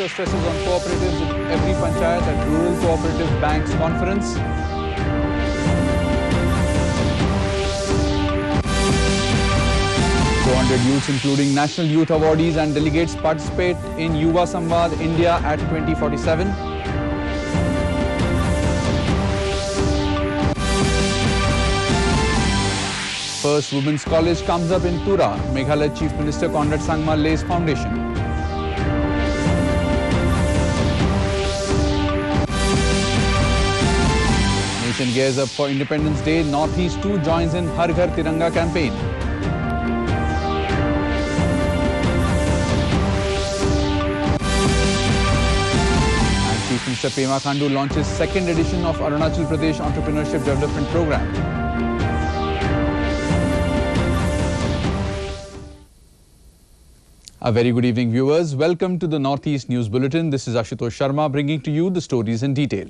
Minister stresses on cooperatives in every panchayat at Rural Cooperative Banks Conference. Youths including National Youth Awardees and delegates participate in Yuva Samvad India at 2047. First Women's College comes up in Tura. Meghalaya Chief Minister Conrad Sangma lays foundation. Nation gears up for Independence Day. Northeast 2 joins in Har Ghar Tiranga campaign. Chief Minister Pema Khandu launches second edition of Arunachal Pradesh Entrepreneurship Development Program. A very good evening, viewers. Welcome to the Northeast News Bulletin. This is Ashutosh Sharma bringing to you the stories in detail.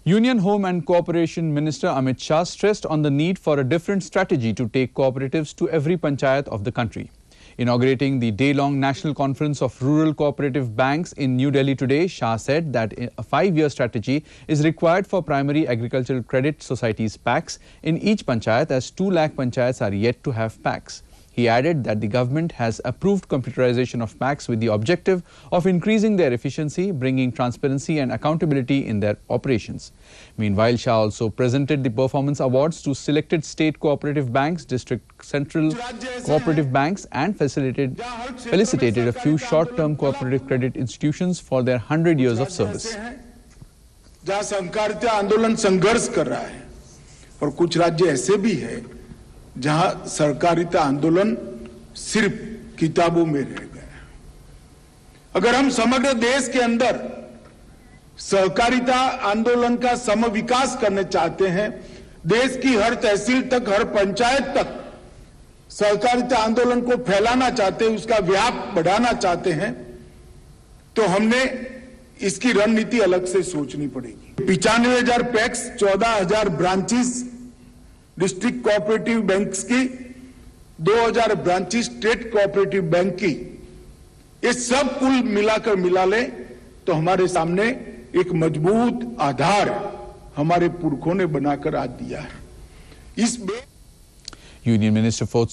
Union Home and Cooperation Minister Amit Shah stressed on the need for a different strategy to take cooperatives to every panchayat of the country. Inaugurating the day-long National Conference of Rural Cooperative Banks in New Delhi today, Shah said that a 5-year strategy is required for primary agricultural credit societies PACs in each panchayat, as 2 lakh panchayats are yet to have PACs. He added that the government has approved computerization of PACs with the objective of increasing their efficiency, bringing transparency and accountability in their operations. Meanwhile, Shah also presented the performance awards to selected state cooperative banks, district central cooperative banks, and felicitated a few short-term cooperative credit institutions for their 100 years of service. जहाँ सहकारिता आंदोलन संघर्ष कर रहा है और कुछ राज्य ऐसे भी है जहां सहकारिता आंदोलन सिर्फ किताबों में रह गया। अगर हम समग्र देश के अंदर सहकारिता आंदोलन का समविकास करने चाहते हैं, देश की हर तहसील तक, हर पंचायत तक सहकारिता आंदोलन को फैलाना चाहते हैं, उसका व्याप बढ़ाना चाहते हैं, तो हमने इसकी रणनीति अलग से सोचनी पड़ेगी। 95,000 PACS, 14,000 branches district cooperative banks की, 2,000 ब्रांचेस स्टेट कोऑपरेटिव बैंक की, ये सब कुल मिलाकर मिला ले तो हमारे सामने एक मजबूत आधार हमारे पुरखों ने बनाकर आज दिया है। Union Minister for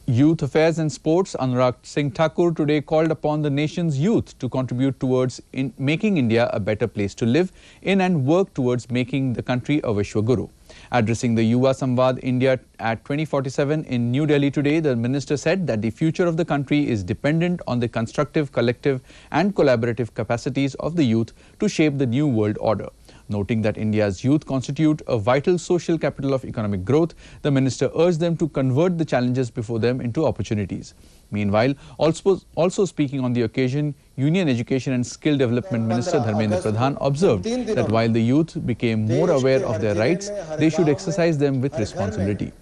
Youth Affairs and Sports Anurag Singh Thakur today called upon the nation's youth to contribute towards making India a better place to live in and work towards making the country a Vishwaguru. Addressing the Yuva Samvad India at 2047 in New Delhi today, the minister said that the future of the country is dependent on the constructive, collective and collaborative capacities of the youth to shape the new world order. Noting that India's youth constitute a vital social capital of economic growth, the minister urged them to convert the challenges before them into opportunities. Meanwhile, also speaking on the occasion, Union Education and Skill Development Minister Dharmendra Pradhan observed that while the youth became more aware of their rights, they should exercise them with responsibility.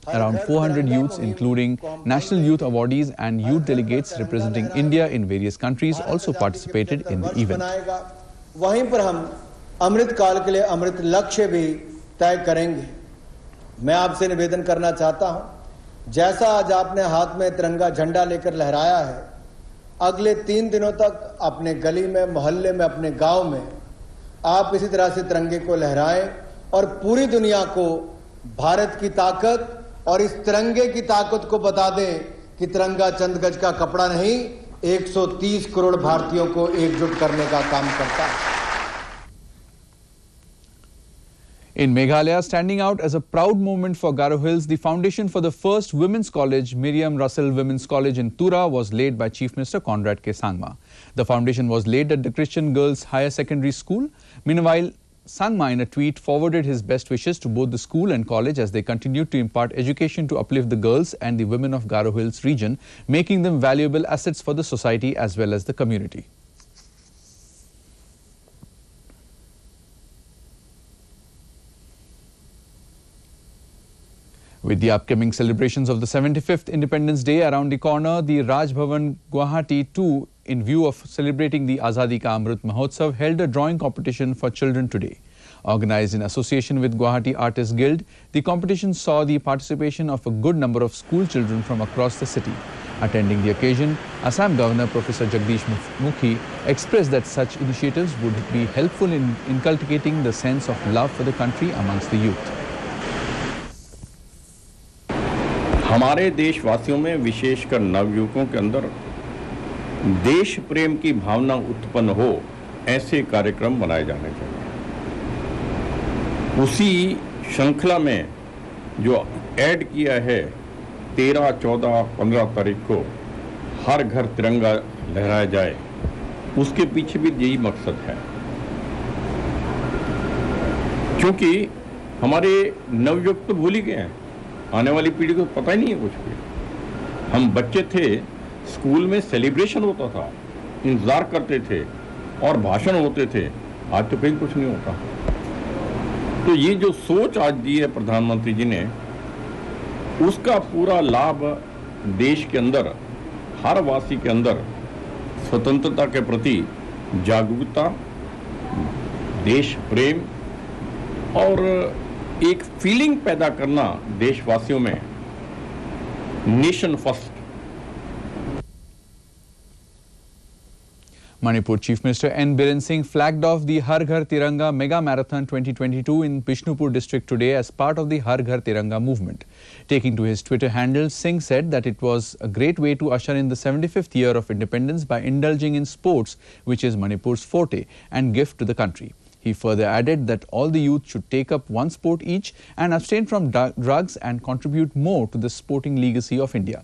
Around 400 youths, including National Youth Awardees and youth delegates representing India in various countries, also participated in the event. अमृत काल के लिए अमृत लक्ष्य भी तय करेंगे। मैं आपसे निवेदन करना चाहता हूं, जैसा आज आपने हाथ में तिरंगा झंडा लेकर लहराया है, अगले 3 दिनों तक अपने गली में, मोहल्ले में, अपने गांव में आप इसी तरह से तिरंगे को लहराएं और पूरी दुनिया को भारत की ताकत और इस तिरंगे की ताकत को बता दें कि तिरंगा चंद गज का कपड़ा नहीं, 130 करोड़ भारतीयों को एकजुट करने का काम करता है। In Meghalaya, standing out as a proud moment for Garo Hills, the foundation for the first women's college, Miriam Russell Women's College in Tura, was laid by Chief Minister Conrad K. Sangma. The foundation was laid at the Christian Girls Higher Secondary School. Meanwhile, Sangma in a tweet forwarded his best wishes to both the school and college as they continued to impart education to uplift the girls and the women of Garo Hills region, making them valuable assets for the society as well as the community. With the upcoming celebrations of the 75th Independence Day around the corner, the Raj Bhavan Guwahati too, in view of celebrating the Azadi Ka Amrit Mahotsav, held a drawing competition for children today. Organized in association with Guwahati Artists Guild, the competition saw the participation of a good number of school children from across the city. Attending the occasion, Assam Governor Professor Jagdish Mukhi expressed that such initiatives would be helpful in inculcating the sense of love for the country amongst the youth. हमारे देशवासियों में विशेषकर नवयुवकों के अंदर देश प्रेम की भावना उत्पन्न हो, ऐसे कार्यक्रम बनाए जाने चाहिए। उसी श्रृंखला में जो ऐड किया है 13, 14, 15 तारीख को हर घर तिरंगा लहराया जाए, उसके पीछे भी यही मकसद है। क्योंकि हमारे नवयुवक तो भूल ही गए हैं, आने वाली पीढ़ी को पता ही नहीं है कुछ भी। हम बच्चे थे, स्कूल में सेलिब्रेशन होता था, इंतजार करते थे और भाषण होते थे। आज तो कहीं कुछ नहीं होता। तो ये जो सोच आज दी है प्रधानमंत्री जी ने, उसका पूरा लाभ देश के अंदर, हर वासी के अंदर स्वतंत्रता के प्रति जागरूकता, देश प्रेम और एक फीलिंग पैदा करना देशवासियों में, nation first. Manipur Chief Minister N. Biren Singh flagged off the Har Ghar Tiranga Mega Marathon 2022 in Bishnupur district today as part of the Har Ghar Tiranga movement. Taking to his Twitter handle, Singh said that it was a great way to usher in the 75th year of independence by indulging in sports, which is Manipur's forte and gift to the country. He further added that all the youth should take up one sport each and abstain from drugs and contribute more to the sporting legacy of India.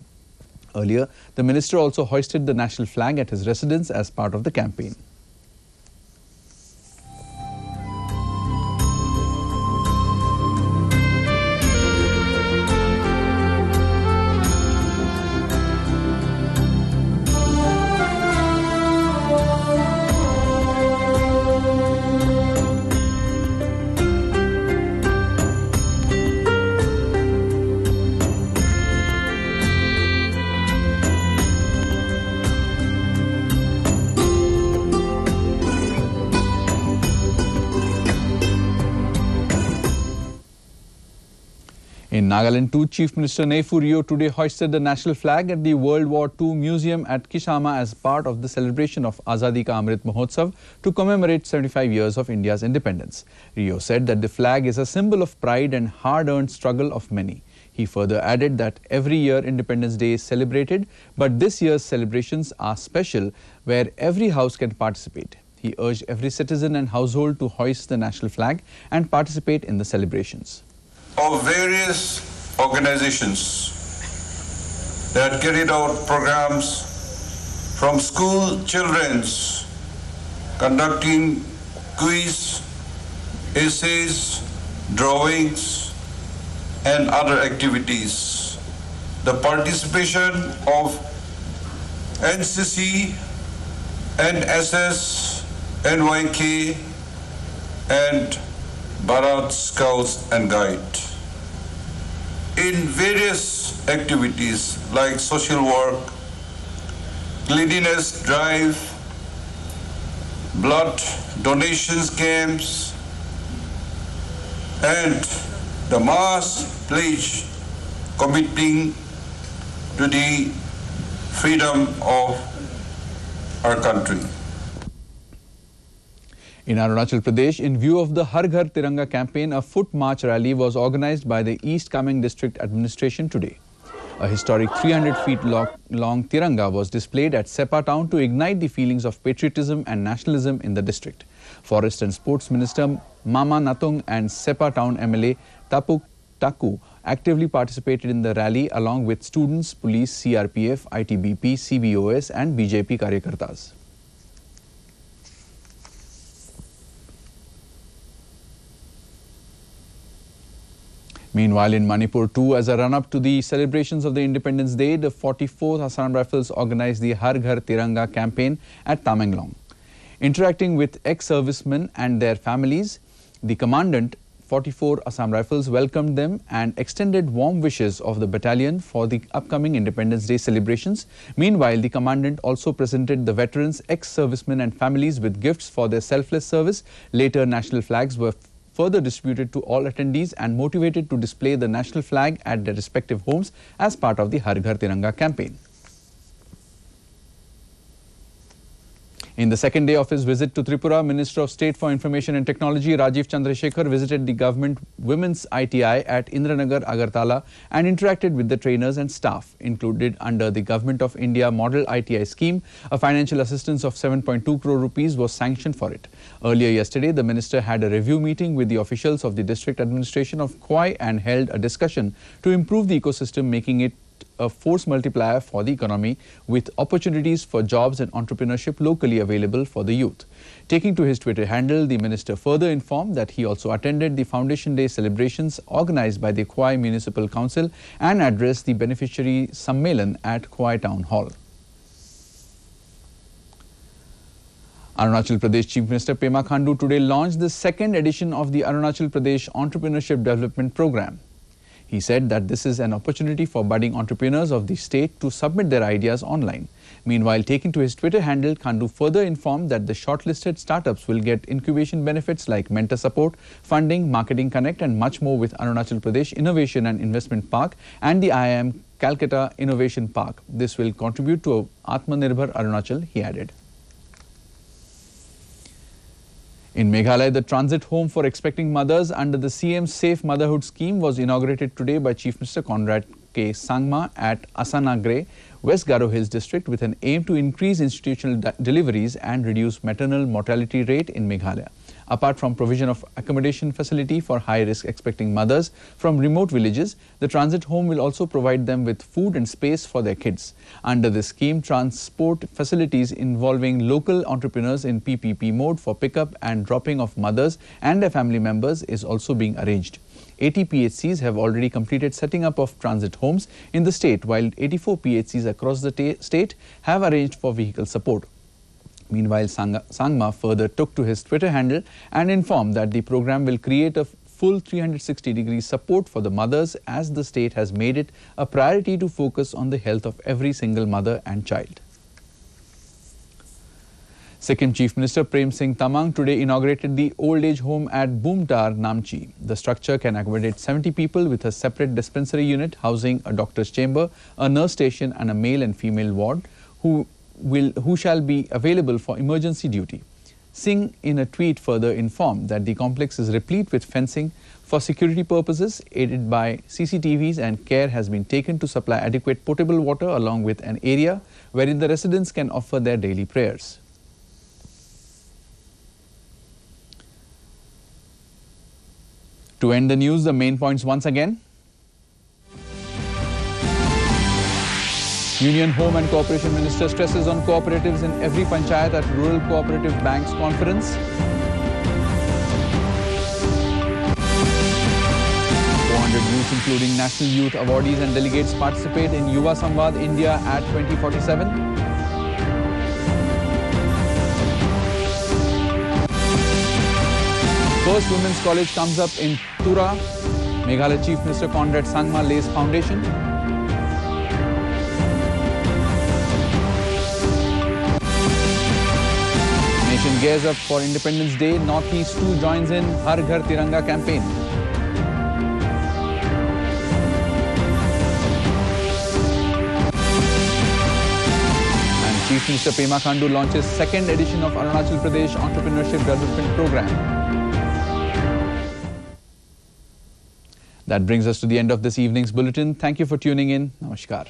Earlier, the minister also hoisted the national flag at his residence as part of the campaign. In Nagaland too, Chief Minister Neiphu Rio today hoisted the national flag at the World War II Museum at Kisama as part of the celebration of Azadi Ka Amrit Mahotsav to commemorate 75 years of India's independence. Rio said that the flag is a symbol of pride and hard-earned struggle of many. He further added that every year Independence Day is celebrated, but this year's celebrations are special where every house can participate. He urged every citizen and household to hoist the national flag and participate in the celebrations. Of various organizations that carried out programs from school children's conducting quiz, essays, drawings and other activities. The participation of NCC, NSS, NYK and Bharat Scouts and Guide. In various activities like social work, cleanliness drive, blood donations camps, and the mass pledge committing to the freedom of our country. In Arunachal Pradesh, in view of the Har Ghar Tiranga campaign, a foot march rally was organized by the East Kameng District Administration today. A historic 300 feet long Tiranga was displayed at Sepa town to ignite the feelings of patriotism and nationalism in the district. Forest and Sports Minister Mama Natung and Sepa town MLA Tapuk Taku actively participated in the rally along with students, police, CRPF, ITBP, CBOS and BJP Karyakartas. Meanwhile, in Manipur too, as a run-up to the celebrations of the Independence Day, the 44th Assam Rifles organized the Har Ghar Tiranga campaign at Tamenglong. Interacting with ex-servicemen and their families, the commandant, 44 Assam Rifles, welcomed them and extended warm wishes of the battalion for the upcoming Independence Day celebrations. Meanwhile, the commandant also presented the veterans, ex-servicemen and families with gifts for their selfless service. Later, national flags were further distributed to all attendees and motivated to display the national flag at their respective homes as part of the Har Ghar Tiranga campaign. In the second day of his visit to Tripura, Minister of State for Information and Technology Rajiv Chandrasekhar visited the government women's ITI at Indranagar, Agartala and interacted with the trainers and staff. Included under the Government of India Model ITI scheme, a financial assistance of 7.2 crore rupees was sanctioned for it. Earlier yesterday, the minister had a review meeting with the officials of the district administration of Khwai and held a discussion to improve the ecosystem, making it a force multiplier for the economy with opportunities for jobs and entrepreneurship locally available for the youth. Taking to his Twitter handle, the minister further informed that he also attended the Foundation Day celebrations organized by the Khwai Municipal Council and addressed the beneficiary Sammelan at Khwai Town Hall. Arunachal Pradesh Chief Minister Pema Khandu today launched the second edition of the Arunachal Pradesh Entrepreneurship Development Program. He said that this is an opportunity for budding entrepreneurs of the state to submit their ideas online. Meanwhile, taking to his Twitter handle, Khandu further informed that the shortlisted startups will get incubation benefits like mentor support, funding, marketing connect and much more with Arunachal Pradesh Innovation and Investment Park and the IIM Calcutta Innovation Park. This will contribute to Atmanirbhar Arunachal, he added. In Meghalaya, the transit home for expecting mothers under the CM Safe Motherhood scheme was inaugurated today by Chief Minister Conrad K. Sangma at Asanagre, West Garo Hills district with an aim to increase institutional deliveries and reduce maternal mortality rate in Meghalaya. Apart from provision of accommodation facility for high-risk expecting mothers from remote villages, the transit home will also provide them with food and space for their kids. Under this scheme, transport facilities involving local entrepreneurs in PPP mode for pickup and dropping of mothers and their family members is also being arranged. 80 PHCs have already completed setting up of transit homes in the state, while 84 PHCs across the state have arranged for vehicle support. Meanwhile, Sangma further took to his Twitter handle and informed that the program will create a full 360-degree support for the mothers as the state has made it a priority to focus on the health of every single mother and child. Sikkim Chief Minister Prem Singh Tamang today inaugurated the old age home at Boomtar, Namchi. The structure can accommodate 70 people with a separate dispensary unit housing a doctor's chamber, a nurse station and a male and female ward who shall be available for emergency duty. Singh in a tweet further informed that the complex is replete with fencing for security purposes aided by CCTVs and care has been taken to supply adequate potable water along with an area wherein the residents can offer their daily prayers. To end the news, the main points once again. Union Home and Cooperation Minister stresses on cooperatives in every panchayat at Rural Cooperative Banks Conference. 400 youths including National Youth Awardees and delegates participate in Yuva Samvad India at 2047. First Women's College comes up in Tura. Meghalaya Chief Minister Conrad Sangma lays foundation. Nation gears up for Independence Day. Northeast 2 joins in Har Ghar Tiranga campaign. And Chief Minister Pema Khandu launches second edition of Arunachal Pradesh Entrepreneurship Development Program. That brings us to the end of this evening's bulletin. Thank you for tuning in. Namaskar.